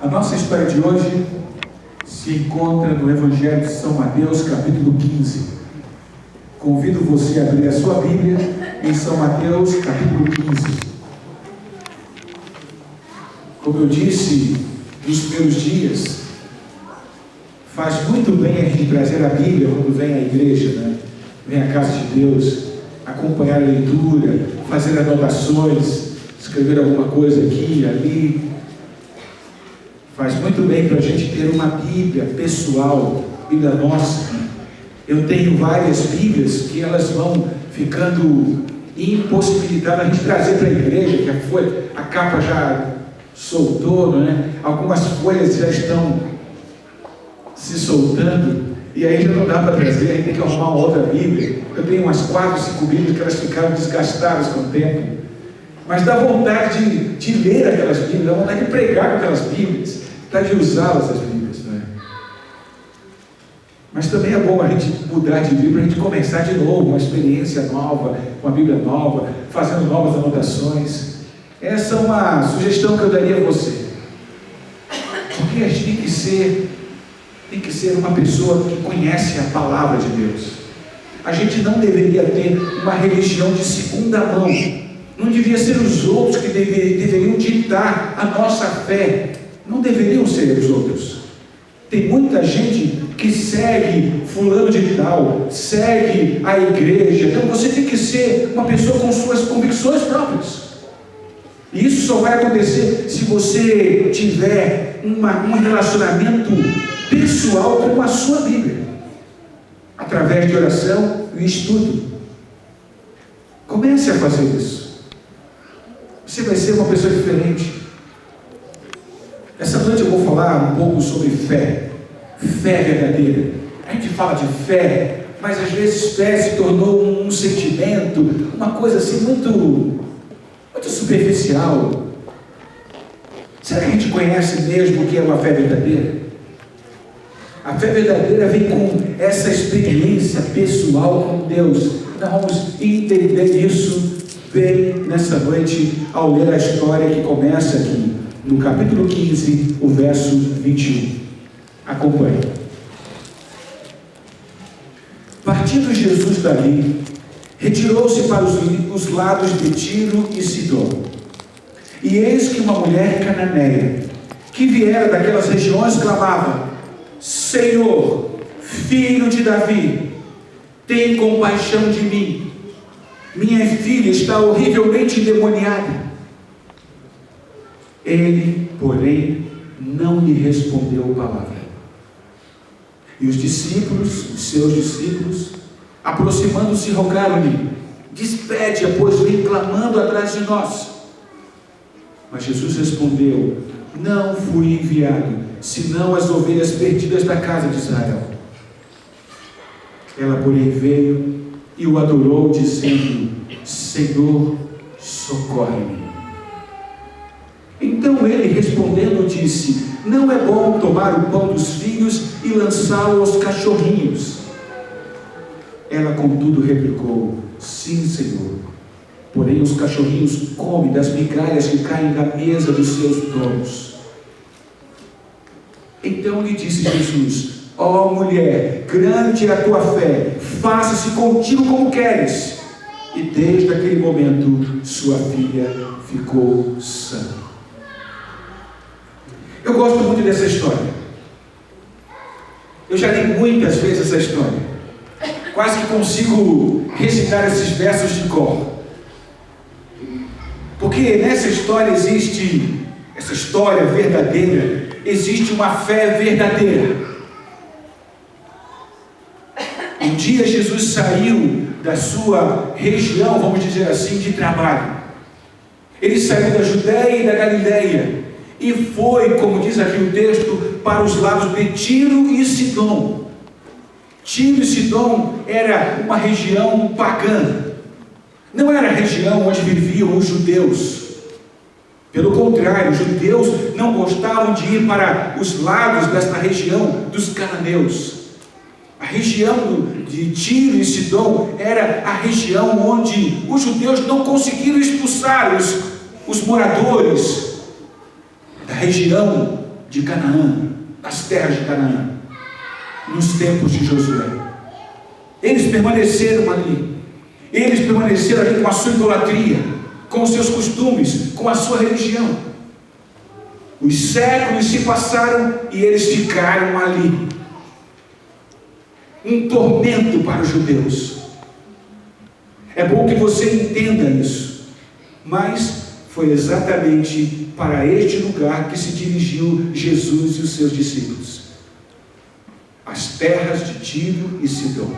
nossa história de hoje se encontra no Evangelho de São Mateus, capítulo 15. Convido você a abrir a sua Bíblia em São Mateus, capítulo 15. Como eu disse nos primeiros dias, faz muito bem a gente trazer a Bíblia quando vem à igreja, né? Vem à casa de Deus, acompanhar a leitura, fazer anotações, escrever alguma coisa aqui e ali. Faz muito bem para a gente ter uma Bíblia pessoal, Bíblia nossa. Eu tenho várias Bíblias que elas vão ficando impossibilitadas a gente trazer para a igreja, que a capa já soltou, né? Algumas folhas já estão se soltando, e aí já não dá para trazer, aí tem que arrumar uma outra Bíblia. Eu tenho umas 4, 5 Bíblias que elas ficaram desgastadas com o tempo, mas dá vontade de ler aquelas Bíblias, dá vontade de pregar com aquelas Bíblias, dá de usá-las, as Bíblias, né? Mas também é bom a gente mudar de Bíblia, a gente começar de novo, uma experiência nova, uma Bíblia nova, fazendo novas anotações. Essa é uma sugestão que eu daria a você, porque a gente tem que ser uma pessoa que conhece a palavra de Deus. A gente não deveria ter uma religião de segunda mão, não devia ser os outros que deveriam ditar a nossa fé, não deveriam ser os outros. Tem muita gente que segue fulano de tal, segue a igreja, então você tem que ser uma pessoa com suas convicções próprias. E isso só vai acontecer se você tiver um relacionamento pessoal com a sua Bíblia, através de oração e estudo. Comece a fazer isso. Você vai ser uma pessoa diferente. Essa noite eu vou falar um pouco sobre fé. Fé verdadeira. A gente fala de fé, mas às vezes fé se tornou um sentimento, uma coisa assim muito superficial. Será que a gente conhece mesmo o que é uma fé verdadeira? A fé verdadeira vem com essa experiência pessoal com Deus. Nós vamos entender isso bem nessa noite ao ler a história que começa aqui no capítulo 15, o verso 21. Acompanhe. Partindo Jesus dali, retirou-se para os lados de Tiro e Sidom. E eis que uma mulher cananeia, que viera daquelas regiões, clamava: Senhor, filho de Davi, tem compaixão de mim. Minha filha está horrivelmente endemoniada. Ele, porém, não lhe respondeu palavra. E os seus discípulos, aproximando-se, rogaram-lhe: despede-a, pois vem clamando atrás de nós. Mas Jesus respondeu: não fui enviado, senão as ovelhas perdidas da casa de Israel. Ela, porém, veio e o adorou, dizendo: Senhor, socorre-me. Então ele, respondendo, disse: não é bom tomar o pão dos filhos e lançá-lo aos cachorrinhos. Ela, contudo, replicou: sim, Senhor, porém os cachorrinhos comem das migalhas que caem da mesa dos seus donos. Então lhe disse Jesus: ó mulher, grande é a tua fé, faça-se contigo como queres. E desde aquele momento sua filha ficou sã. Eu gosto muito dessa história. Eu já li muitas vezes essa história. Quase que consigo recitar esses versos de cor. Porque nessa história existe, essa história verdadeira, existe uma fé verdadeira. Um dia Jesus saiu da sua região, vamos dizer assim, de trabalho. Ele saiu da Judéia e da Galileia e foi, como diz aqui o texto, para os lados de Tiro e Sidom. Tiro e Sidom era uma região pagã. Não era a região onde viviam os judeus. Pelo contrário, os judeus não gostavam de ir para os lados desta região dos cananeus. A região de Tiro e Sidom era a região onde os judeus não conseguiram expulsar os moradores da região de Canaã, das terras de Canaã, nos tempos de Josué. Eles permaneceram ali. Eles permaneceram ali com a sua idolatria, com os seus costumes, com a sua religião. Os séculos se passaram e eles ficaram ali. Um tormento para os judeus. É bom que você entenda isso. Mas foi exatamente para este lugar que se dirigiu Jesus e os seus discípulos. As terras de Tiro e Sidom.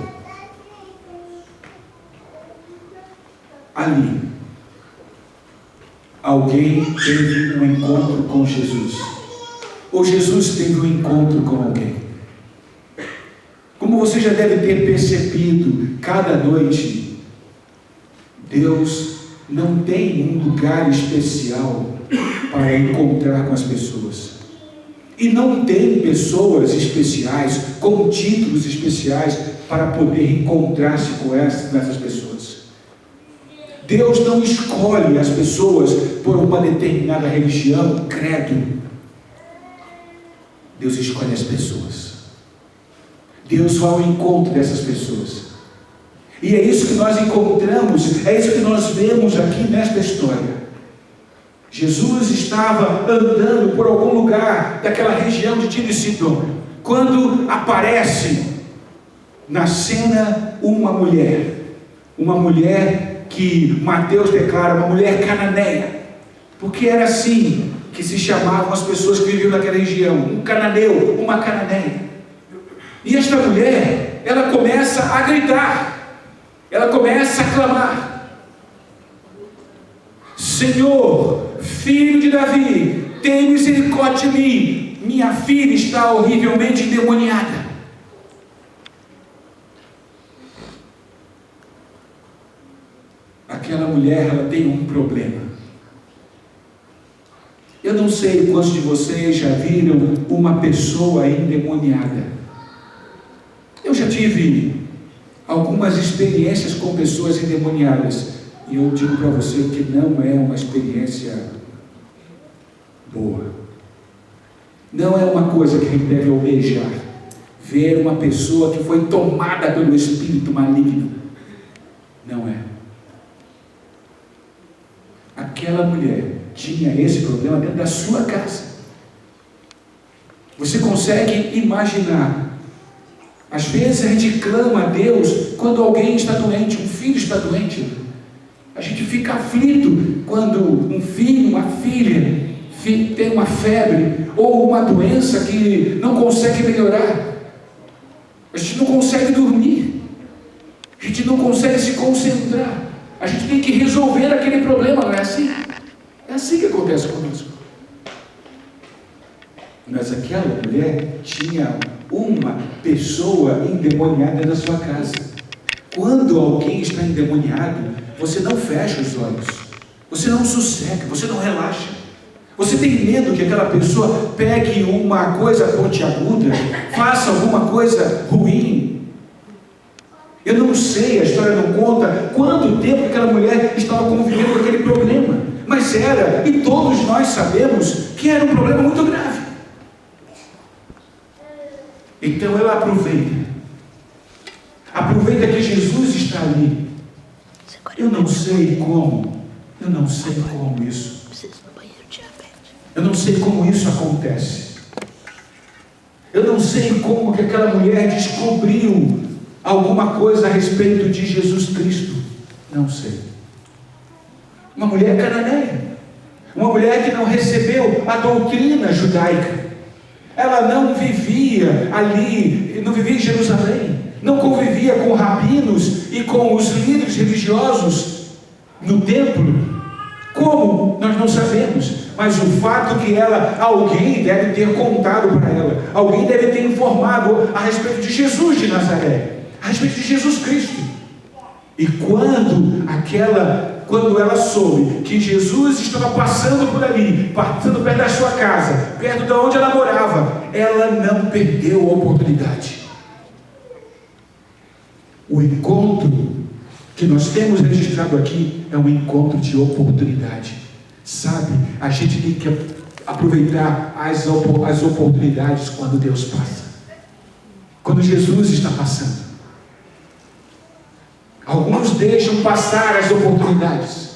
Ali, alguém teve um encontro com Jesus. Ou Jesus teve um encontro com alguém. Como você já deve ter percebido, cada noite, Deus não tem um lugar especial para encontrar com as pessoas. E não tem pessoas especiais, com títulos especiais, para poder encontrar-se com essas pessoas. Deus não escolhe as pessoas por uma determinada religião, credo. Deus escolhe as pessoas. Deus vai ao encontro dessas pessoas. E é isso que nós encontramos, é isso que nós vemos aqui nesta história. Jesus estava andando por algum lugar daquela região de Tiro e Sidom, quando aparece na cena uma mulher que Mateus declara uma mulher cananeia, porque era assim que se chamavam as pessoas que viviam naquela região, um cananeu, uma cananeia. E esta mulher, ela começa a gritar, ela começa a clamar: Senhor, filho de Davi, tem misericórdia de mim, minha filha está horrivelmente endemoniada. Aquela mulher, ela tem um problema. Eu não sei quantos de vocês já viram uma pessoa endemoniada. Eu já tive algumas experiências com pessoas endemoniadas, e eu digo para você que não é uma experiência boa. Não é uma coisa que a gente deve almejar, ver uma pessoa que foi tomada pelo espírito maligno. Não é. Aquela mulher tinha esse problema dentro da sua casa. Você consegue imaginar? Às vezes a gente clama a Deus quando alguém está doente, um filho está doente. A gente fica aflito quando um filho, uma filha tem uma febre ou uma doença que não consegue melhorar. A gente não consegue dormir. A gente não consegue se concentrar. A gente tem que resolver aquele problema, não é assim? É assim que acontece conosco. Mas aquela mulher tinha uma pessoa endemoniada na sua casa. Quando alguém está endemoniado, você não fecha os olhos, você não sossega, você não relaxa. Você tem medo que aquela pessoa pegue uma coisa pontiaguda, faça alguma coisa ruim. Eu não sei, a história não conta quanto tempo aquela mulher estava convivendo com aquele problema, mas era, e todos nós sabemos, que era um problema muito grave. Então ela aproveita que Jesus está ali. Eu não sei como isso. Eu não sei como isso acontece. Eu não sei como que aquela mulher descobriu alguma coisa a respeito de Jesus Cristo. Não sei. Uma mulher cananeia, uma mulher que não recebeu a doutrina judaica. Ela não vivia ali, não vivia em Jerusalém, não convivia com rabinos e com os líderes religiosos no templo. Como? Nós não sabemos, mas o fato que alguém deve ter contado para ela, alguém deve ter informado a respeito de Jesus de Nazaré, a respeito de Jesus Cristo. E quando ela soube que Jesus estava passando por ali, passando perto da sua casa, perto de onde ela morava, ela não perdeu a oportunidade. O encontro que nós temos registrado aqui é um encontro de oportunidade. Sabe, a gente tem que aproveitar as oportunidades quando Deus passa, quando Jesus está passando. Alguns deixam passar as oportunidades.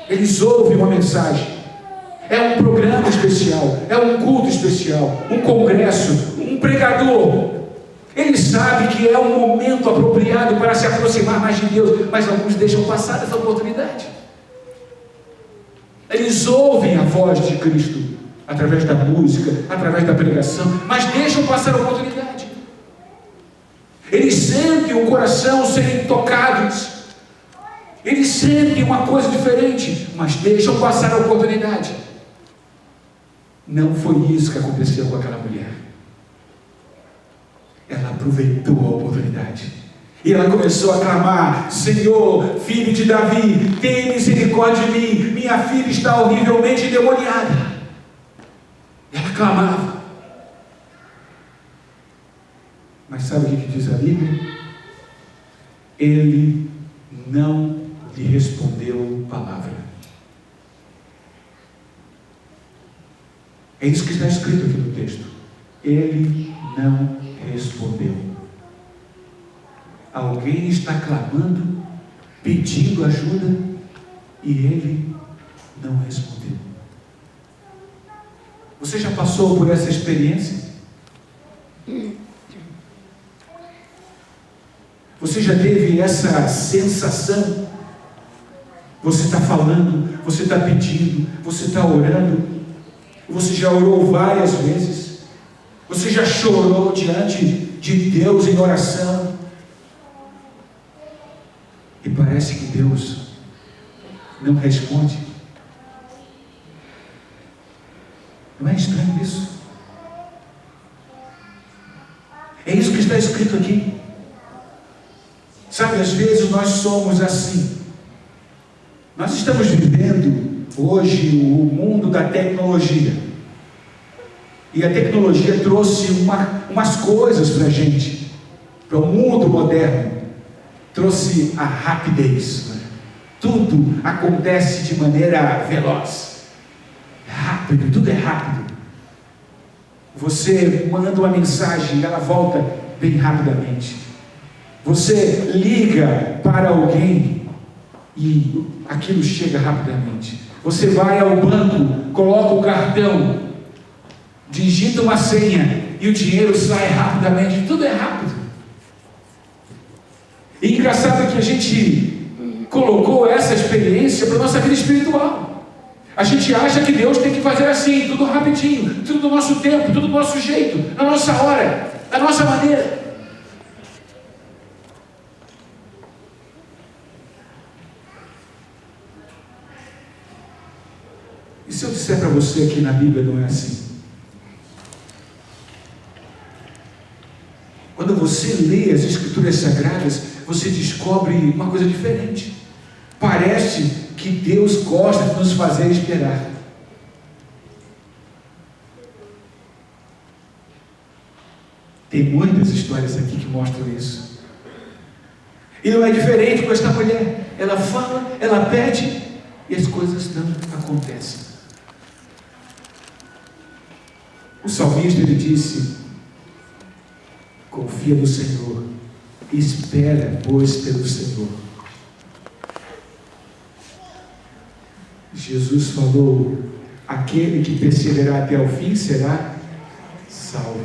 Eles ouvem uma mensagem, é um programa especial, é um culto especial, um congresso, um pregador. Ele sabe que é um momento apropriado para se aproximar mais de Deus, mas alguns deixam passar essa oportunidade. Eles ouvem a voz de Cristo através da música, através da pregação, mas deixam passar a oportunidade. Eles sentem o coração serem tocados, eles sentem uma coisa diferente, mas deixam passar a oportunidade. Não foi isso que aconteceu com aquela mulher. Ela aproveitou a oportunidade e ela começou a clamar: Senhor, filho de Davi, tem misericórdia de mim, minha filha está horrivelmente endemoniada. Ela clamava. Mas sabe o que diz a Bíblia? Ele não lhe respondeu palavra. É isso que está escrito aqui no texto. Ele não respondeu. Alguém está clamando, pedindo ajuda, e ele não respondeu. Você já passou por essa experiência? Você já teve essa sensação? Você está falando, você está pedindo, você está orando, você já orou várias vezes, você já chorou diante de Deus em oração, e parece que Deus não responde. Não é estranho isso? É isso que está escrito aqui. Sabe, às vezes nós somos assim. Nós estamos vivendo hoje o mundo da tecnologia. E a tecnologia trouxe umas coisas para a gente, para o mundo moderno. Trouxe a rapidez, né? Tudo acontece de maneira veloz, rápido, tudo é rápido. Você manda uma mensagem e ela volta bem rapidamente. Você liga para alguém e aquilo chega rapidamente. Você vai ao banco, coloca o cartão, digita uma senha e o dinheiro sai rapidamente. Tudo é rápido. E engraçado é que a gente colocou essa experiência para a nossa vida espiritual. A gente acha que Deus tem que fazer assim, tudo rapidinho, tudo do nosso tempo, tudo do nosso jeito, na nossa hora, da nossa maneira. E se eu disser para você que na Bíblia não é assim? Quando você lê as Escrituras Sagradas, você descobre uma coisa diferente. Parece que Deus gosta de nos fazer esperar. Tem muitas histórias aqui que mostram isso. E não é diferente com esta mulher. Ela fala, ela pede e as coisas não acontecem. O salmista, ele disse: confia no Senhor, espera, pois, pelo Senhor. Jesus falou: aquele que perseverar até o fim será salvo.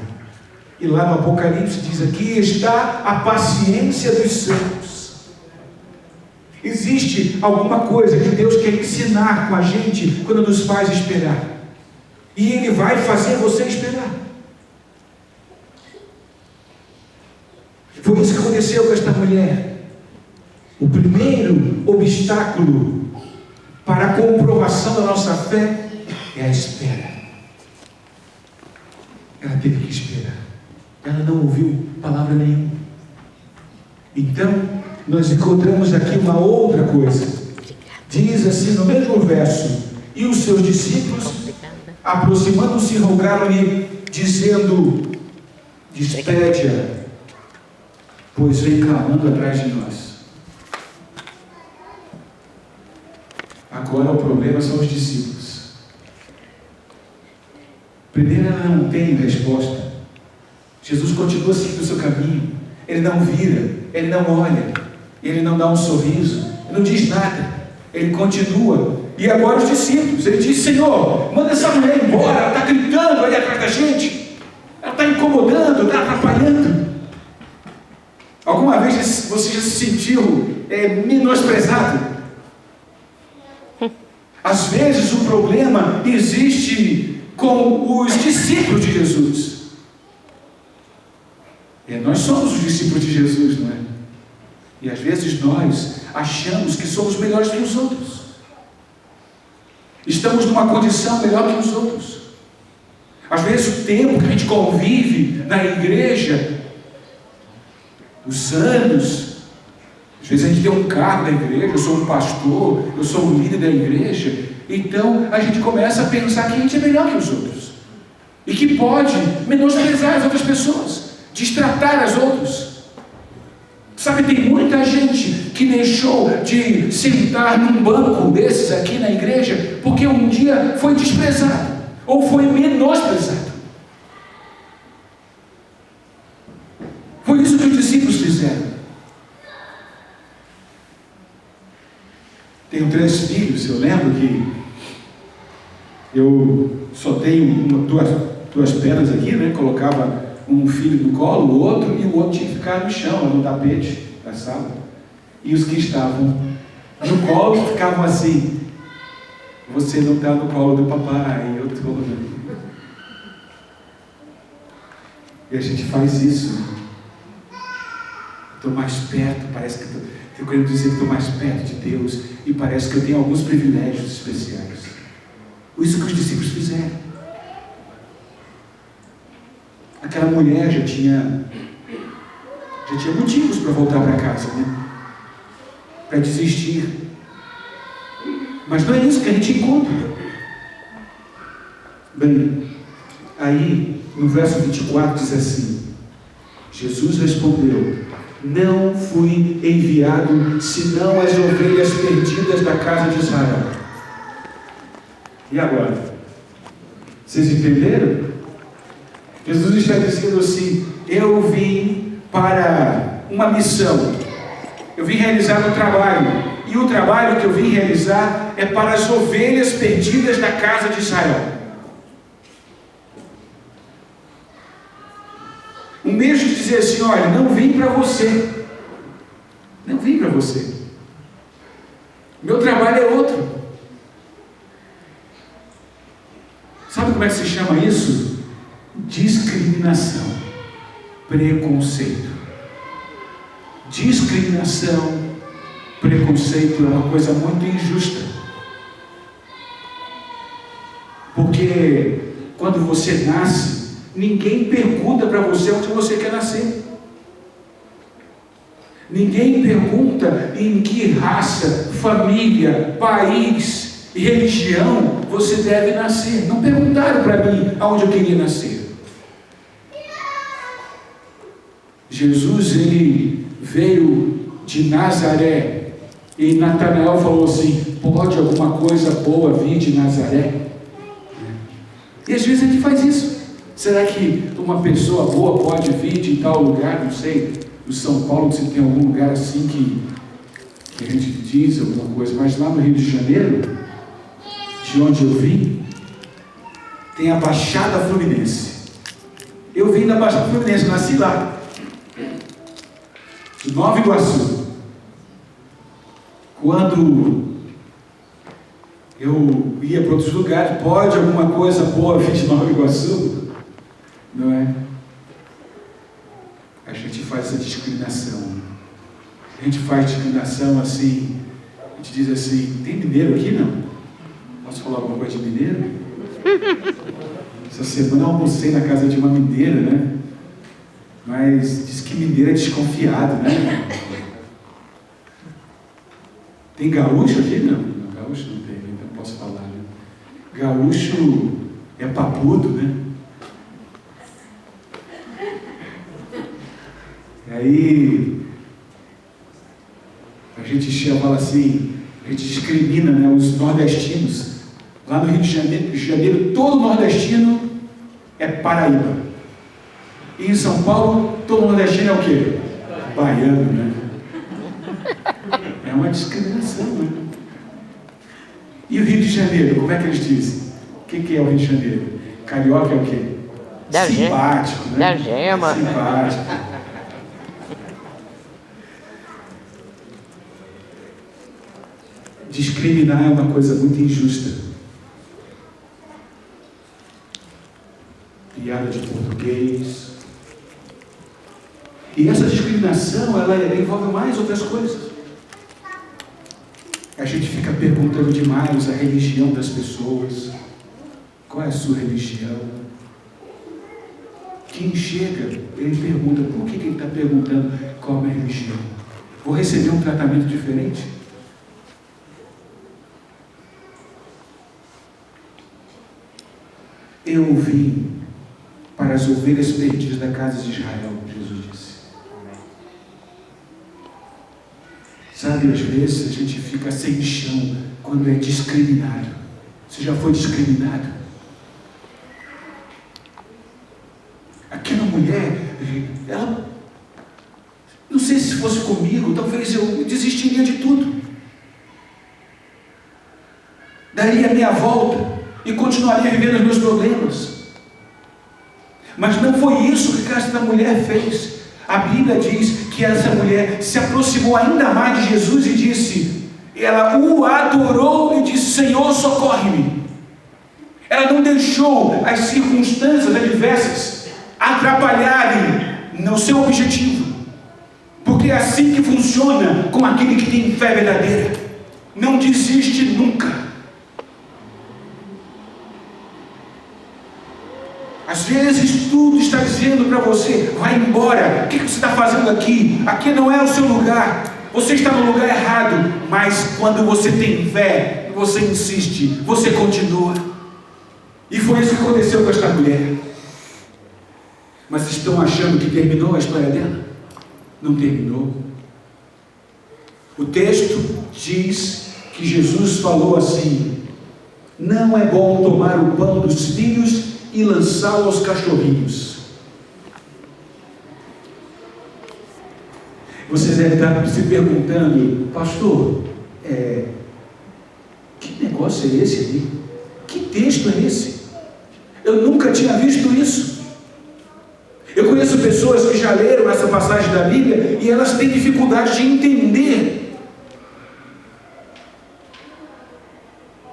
E lá no Apocalipse diz: aqui está a paciência dos santos. Existe alguma coisa que Deus quer ensinar com a gente quando nos faz esperar, e Ele vai fazer você esperar. Foi isso que aconteceu com esta mulher. O primeiro obstáculo para a comprovação da nossa fé é a espera. Ela teve que esperar. Ela não ouviu palavra nenhuma. Então, nós encontramos aqui uma outra coisa. Diz assim no mesmo verso: e os seus discípulos, aproximando-se, rogaram-lhe, dizendo: despede-a, pois vem clamando atrás de nós. Agora o problema são os discípulos. Primeiro, ela não tem resposta. Jesus continua seguindo o seu caminho. Ele não vira, ele não olha, ele não dá um sorriso, ele não diz nada. Ele continua. E agora os discípulos, ele diz: Senhor, manda essa mulher embora, ela está gritando aí atrás da gente, ela está incomodando, está atrapalhando. Alguma vez você já se sentiu menosprezado? Às vezes o problema existe com os discípulos de Jesus. Nós somos os discípulos de Jesus, não é? E às vezes nós achamos que somos melhores que os outros. Estamos numa condição melhor que os outros. Às vezes o tempo que a gente convive na igreja, os anos, às vezes a gente tem um cargo na igreja, eu sou um pastor, eu sou um líder da igreja, então a gente começa a pensar que a gente é melhor que os outros. E que pode menosprezar as outras pessoas, destratar as outras. Sabe, tem muita gente que deixou de sentar num banco desses aqui na igreja porque um dia foi desprezado ou foi menosprezado. Foi isso que os discípulos fizeram. Tenho 3 filhos. Eu lembro que eu só tenho duas pernas aqui, né? Colocava um filho no colo, o outro, e o outro tinha que ficar no chão, no tapete da sala. E os que estavam no colo ficavam assim: você não está no colo do papai, eu estou. E a gente faz isso. Estou mais perto, parece que eu quero dizer que estou mais perto de Deus, e parece que eu tenho alguns privilégios especiais. Isso que os discípulos fizeram. Aquela mulher já tinha motivos para voltar para casa, né? Para desistir. Mas não é isso que a gente encontra. Bem, aí no verso 24 diz assim: Jesus respondeu: não fui enviado senão as ovelhas perdidas da casa de Israel. E agora? Vocês entenderam? Jesus está dizendo assim: eu vim para uma missão, eu vim realizar um trabalho, e o trabalho que eu vim realizar é para as ovelhas perdidas da casa de Israel. Um mês de dizer assim: olha, não vim para você, não vim para você, meu trabalho é outro. Sabe como é que se chama isso? Discriminação, preconceito. Discriminação, preconceito é uma coisa muito injusta. Porque quando você nasce, ninguém pergunta para você onde você quer nascer. Ninguém pergunta em que raça, família, país e religião você deve nascer. Não perguntaram para mim aonde eu queria nascer. Jesus, ele veio de Nazaré, e Natanael falou assim: pode alguma coisa boa vir de Nazaré? E às vezes a gente faz isso. Será que uma pessoa boa pode vir de tal lugar? Não sei, no São Paulo, se tem algum lugar assim que a gente diz alguma coisa, mas lá no Rio de Janeiro, de onde eu vim, tem a Baixada Fluminense. Eu vim da Baixada Fluminense, nasci lá, Nova Iguaçu. Quando eu ia para outros lugares, pode alguma coisa boa vir de Nova Iguaçu? Não é? A gente faz essa discriminação. A gente faz discriminação assim. A gente diz assim: tem mineiro aqui não? Posso falar alguma coisa de mineiro? Essa semana eu almocei na casa de uma mineira, né? Mas diz que mineiro é desconfiado, né? Tem gaúcho aqui? Não, gaúcho não tem, então posso falar, né? Gaúcho é papudo, né? Aí a gente chama assim, a gente discrimina, né, os nordestinos. Lá no Rio de Janeiro, todo nordestino é Paraíba. E em São Paulo, todo nordestino é o quê? Baiano, né? É uma discriminação, né? E o Rio de Janeiro, como é que eles dizem? O que é o Rio de Janeiro? Carioca é o quê? Simpático, né? Da gema. Simpático. Discriminar é uma coisa muito injusta. Piada de português. E essa discriminação, ela envolve mais outras coisas. A gente fica perguntando demais a religião das pessoas. Qual é a sua religião? Quem chega, ele pergunta, por que ele está perguntando qual é a minha religião? Vou receber um tratamento diferente? Eu vim para as ovelhas perdidas da casa de Israel, Jesus disse. Sabe, às vezes a gente fica sem chão quando é discriminado. Você já foi discriminado? Aquela mulher, ela, não sei se fosse comigo, talvez eu desistiria de tudo. Daria a minha volta e continuaria vivendo os meus problemas. Mas não foi isso que esta mulher fez. A Bíblia diz que essa mulher se aproximou ainda mais de Jesus e disse, ela o adorou e disse, Senhor, socorre-me. Ela não deixou as circunstâncias adversas atrapalharem no seu objetivo. Porque é assim que funciona com aquele que tem fé verdadeira. Não desiste nunca. Às vezes tudo está dizendo para você, vai embora, o que você está fazendo aqui? Aqui não é o seu lugar, você está no lugar errado. Mas quando você tem fé, você insiste, você continua. E foi isso que aconteceu com esta mulher. Mas estão achando que terminou a história dela? Não terminou. O texto diz que Jesus falou assim, não é bom tomar o pão dos filhos e lançá-lo aos cachorrinhos. Você deve estar se perguntando, pastor, que negócio é esse ali? Que texto é esse? Eu nunca tinha visto isso. Eu conheço pessoas que já leram essa passagem da Bíblia e elas têm dificuldade de entender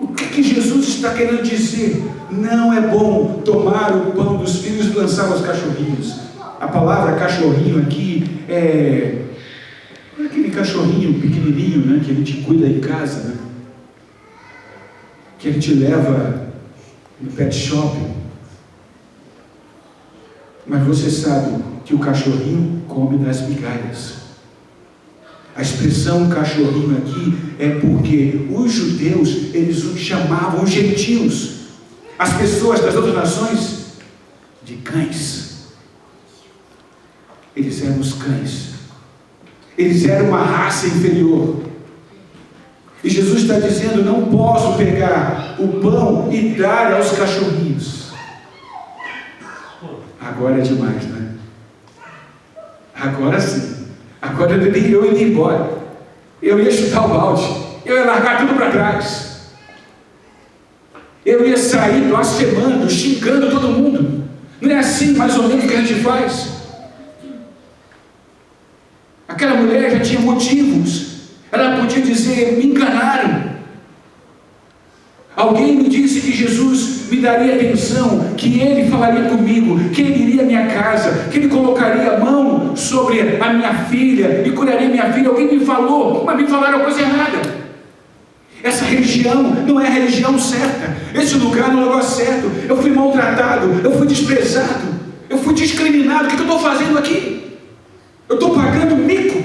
o que Jesus está querendo dizer. Não é bom tomar o pão dos filhos e lançá-lo aos cachorrinhos. A palavra cachorrinho aqui é aquele cachorrinho pequenininho, né, que a gente cuida em casa, né, que a gente leva no pet shop. Mas você sabe que o cachorrinho come das migalhas. A expressão cachorrinho aqui é porque os judeus, eles os chamavam os gentios, as pessoas das outras nações, de cães. Eles eram os cães. Eles eram uma raça inferior. E Jesus está dizendo, não posso pegar o pão e dar aos cachorrinhos. Agora é demais, né? Agora sim. Agora eu iria embora. Eu ia chutar o balde. Eu ia largar tudo para trás. Eu ia sair blasfemando, xingando todo mundo. Não é assim mais ou menos que a gente faz? Aquela mulher já tinha motivos. Ela podia dizer, me enganaram. Alguém me disse que Jesus me daria atenção, que Ele falaria comigo, que Ele iria à minha casa, que Ele colocaria a mão sobre a minha filha e curaria minha filha. Alguém me falou, mas me falaram a coisa errada. Essa religião não é a religião certa. Esse lugar não é o lugar certo. Eu fui maltratado, eu fui desprezado, eu fui discriminado. O que eu estou fazendo aqui? Eu estou pagando mico.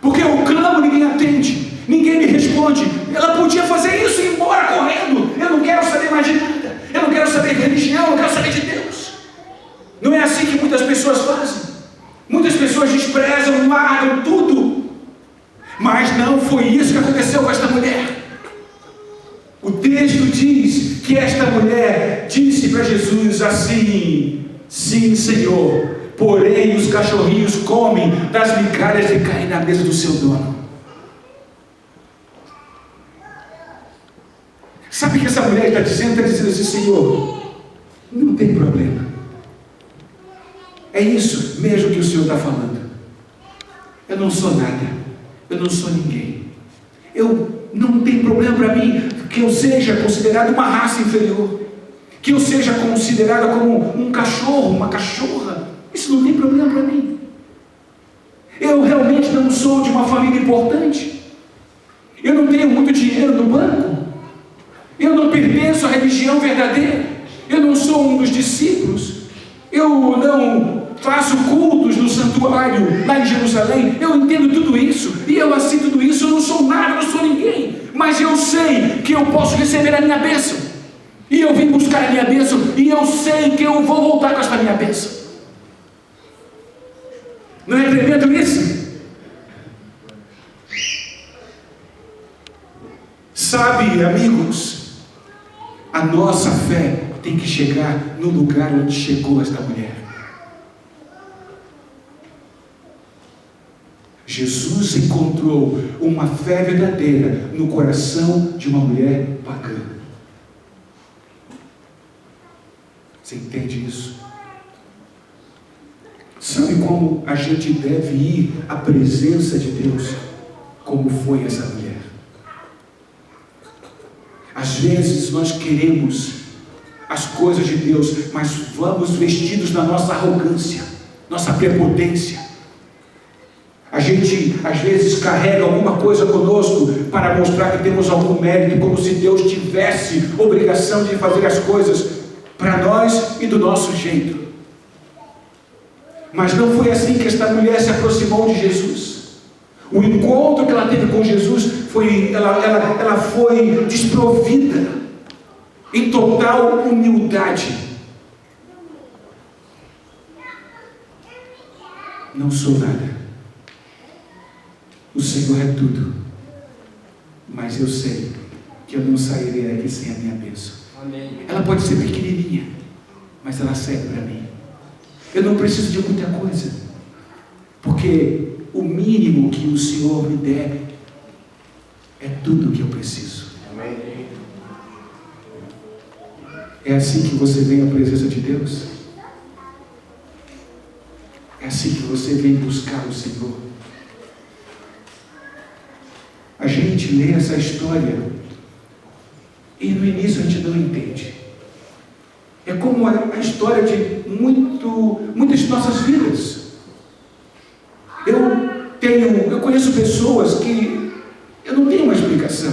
Porque eu clamo, ninguém atende, ninguém me responde. Ela podia fazer isso e ir embora correndo. Eu não quero saber mais de nada. Eu não quero saber de religião, eu não quero saber de Deus. Não é assim que muitas pessoas fazem. Muitas pessoas desprezam, largam tudo. Mas não foi isso que aconteceu com esta mulher. O texto diz que esta mulher disse para Jesus assim: sim, Senhor, porém os cachorrinhos comem das migalhas que caem na mesa do seu dono. Sabe o que essa mulher está dizendo? Está dizendo assim: Senhor, não tem problema. É isso mesmo que o Senhor está falando. Eu não sou nada, eu não sou ninguém. Não tem problema para mim que eu seja considerado uma raça inferior, que eu seja considerada como um cachorro, uma cachorra. Isso não tem problema para mim. Eu realmente não sou de uma família importante. Eu não tenho muito dinheiro no banco. Eu não pertenço à religião verdadeira. Eu não sou um dos discípulos. Eu não faço cultos no santuário lá em Jerusalém. Eu entendo tudo isso. E eu assim tudo isso. Eu não sou nada, não sou ninguém. Mas eu sei que eu posso receber a minha bênção. E eu vim buscar a minha bênção. E eu sei que eu vou voltar com esta minha bênção. Não é tremendo isso? Sabe, amigos, a nossa fé tem que chegar no lugar onde chegou esta mulher. Jesus encontrou uma fé verdadeira no coração de uma mulher pagã. Você entende isso? Sabe como a gente deve ir à presença de Deus? Como foi essa mulher? Às vezes nós queremos as coisas de Deus, mas vamos vestidos da nossa arrogância, nossa prepotência. A gente às vezes carrega alguma coisa conosco para mostrar que temos algum mérito, como se Deus tivesse obrigação de fazer as coisas para nós e do nosso jeito. Mas não foi assim que esta mulher se aproximou de Jesus. O encontro que ela teve com Jesus ela foi desprovida em total humildade. Não sou nada. O Senhor é tudo. Mas eu sei que eu não sairei daqui sem a minha bênção. Amém. Ela pode ser pequenininha, mas ela serve para mim. Eu não preciso de muita coisa, porque o mínimo que o Senhor me der é tudo o que eu preciso. Amém. É assim que você vem à presença de Deus? É assim que você vem buscar o Senhor? A gente lê essa história e no início a gente não entende. É como a história de muitas de nossas vidas. Eu conheço pessoas que eu não tenho uma explicação.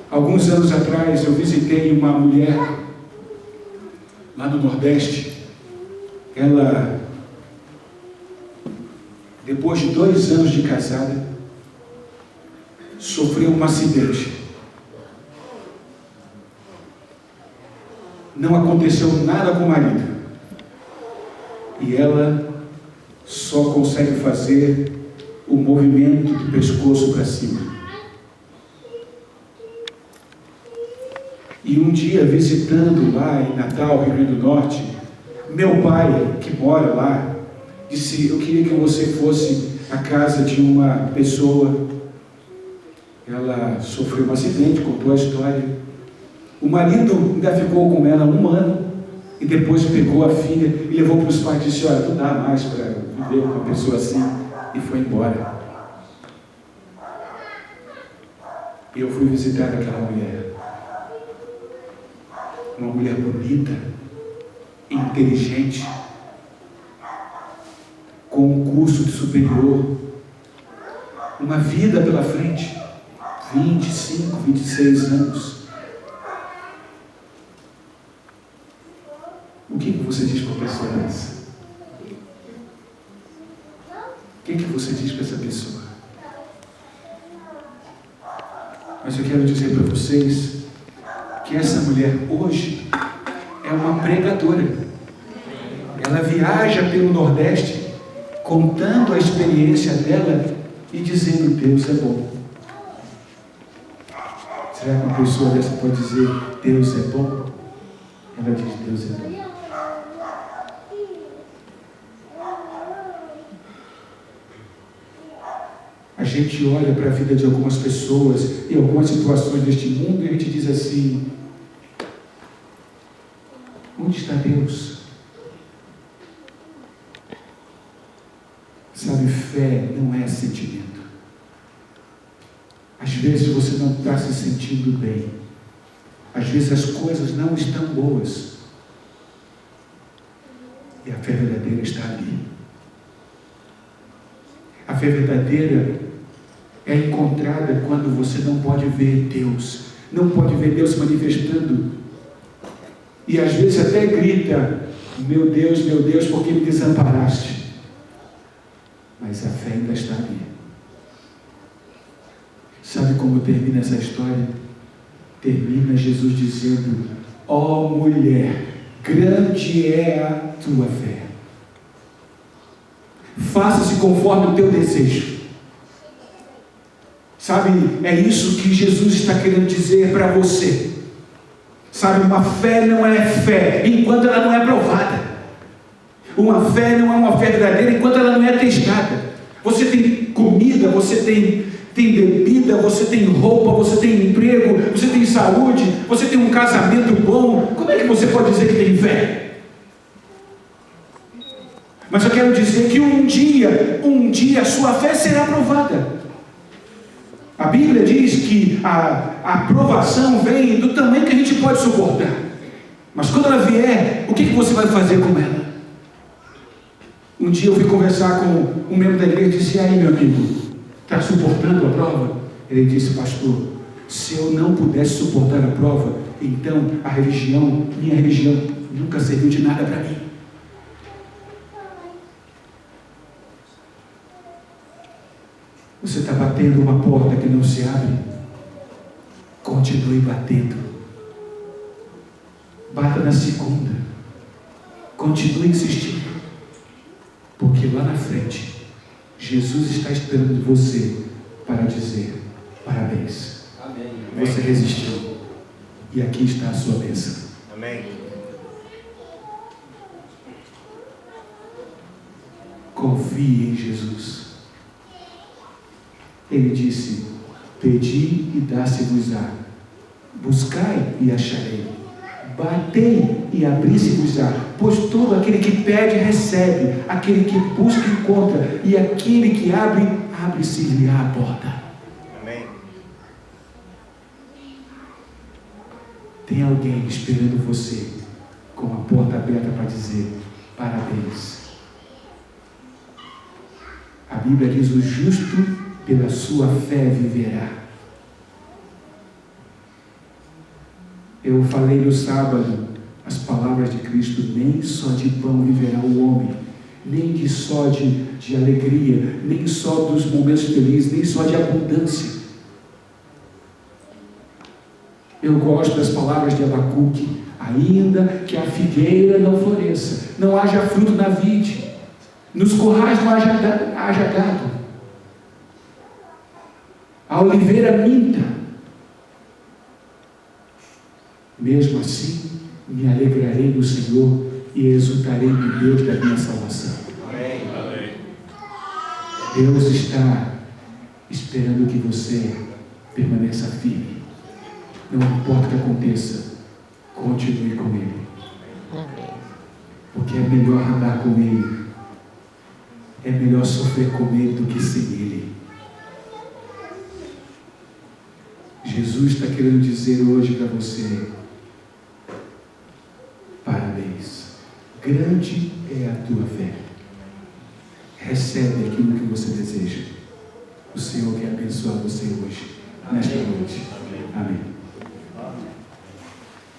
Alguns anos atrás eu visitei uma mulher lá no Nordeste. Ela, depois de 2 anos de casada, sofreu um acidente. Não aconteceu nada com o marido. E ela só consegue fazer o movimento do pescoço para cima. E um dia, visitando lá em Natal, Rio Grande do Norte, meu pai, que mora lá, disse: eu queria que você fosse à casa de uma pessoa. Ela sofreu um acidente, contou a história. O marido ainda ficou com ela 1 ano e depois pegou a filha e levou para os pais e disse: olha, não dá mais para viver com uma pessoa assim, e foi embora. E eu fui visitar aquela mulher, uma mulher bonita, inteligente, com um curso de superior, uma vida pela frente, 25, 26 anos. O que você diz para uma pessoa dessa? O que você diz para essa pessoa? Mas eu quero dizer para vocês que essa mulher hoje é uma pregadora. Ela viaja pelo Nordeste contando a experiência dela e dizendo: Deus é bom. Você Será que uma pessoa dessa pode dizer, Deus é bom? Ela diz, Deus é bom. A gente olha para a vida de algumas pessoas, em algumas situações deste mundo, e a gente diz assim, onde está Deus? Sabe, fé não é sentimento. Às vezes você não está se sentindo bem. Às vezes as coisas não estão boas. E a fé verdadeira está ali. A fé verdadeira é encontrada quando você não pode ver Deus. Não pode ver Deus se manifestando. E às vezes até grita, meu Deus, por que me desamparaste? Mas a fé ainda está ali. Sabe como termina essa história? Termina Jesus dizendo, ó mulher, grande é a tua fé. Faça-se conforme o teu desejo. Sabe, é isso que Jesus está querendo dizer para você. Sabe, uma fé não é fé enquanto ela não é provada. Uma fé não é uma fé verdadeira enquanto ela não é testada. Você tem comida, você tem bebida, você tem roupa, você tem emprego, você tem saúde, você tem um casamento bom. Como é que você pode dizer que tem fé? Mas eu quero dizer que um dia a sua fé será provada. A Bíblia diz que a aprovação vem do tamanho que a gente pode suportar. Mas quando ela vier, o que você vai fazer com ela? Um dia eu fui conversar com um membro da igreja e disse, aí meu amigo, está suportando a prova? Ele disse, pastor, se eu não pudesse suportar a prova, então minha religião nunca serviu de nada para mim. Você está batendo uma porta que não se abre? Continue batendo. Bata na segunda. Continue insistindo. Porque lá na frente, Jesus está esperando você para dizer, parabéns. Amém. Você resistiu. E aqui está a sua bênção. Amém. Confie em Jesus. Ele disse, pedi e dá-se-vos-á. Buscai e acharei. Batei e abri-se-vos-á. Pois todo aquele que pede, recebe. Aquele que busca, encontra. E aquele que abre, abre-se-lhe-á a porta. Amém. Tem alguém esperando você, com a porta aberta para dizer, parabéns. A Bíblia diz, o justo pela sua fé viverá. Eu falei no sábado as palavras de Cristo, nem só de pão viverá o homem, nem só de alegria, nem só dos momentos felizes, nem só de abundância. Eu gosto das palavras de Abacuque, ainda que a figueira não floresça, não haja fruto na vide, nos currais não haja gado, a oliveira minta, mesmo assim me alegrarei no Senhor e exultarei no Deus da minha salvação. Amém. Deus está esperando que você permaneça firme. Não importa o que aconteça, continue com Ele. Porque é melhor andar com Ele, é melhor sofrer com Ele do que sem Ele. Jesus está querendo dizer hoje para você, parabéns, grande é a tua fé. Recebe aquilo que você deseja. O Senhor quer abençoar você hoje, nesta noite. Amém.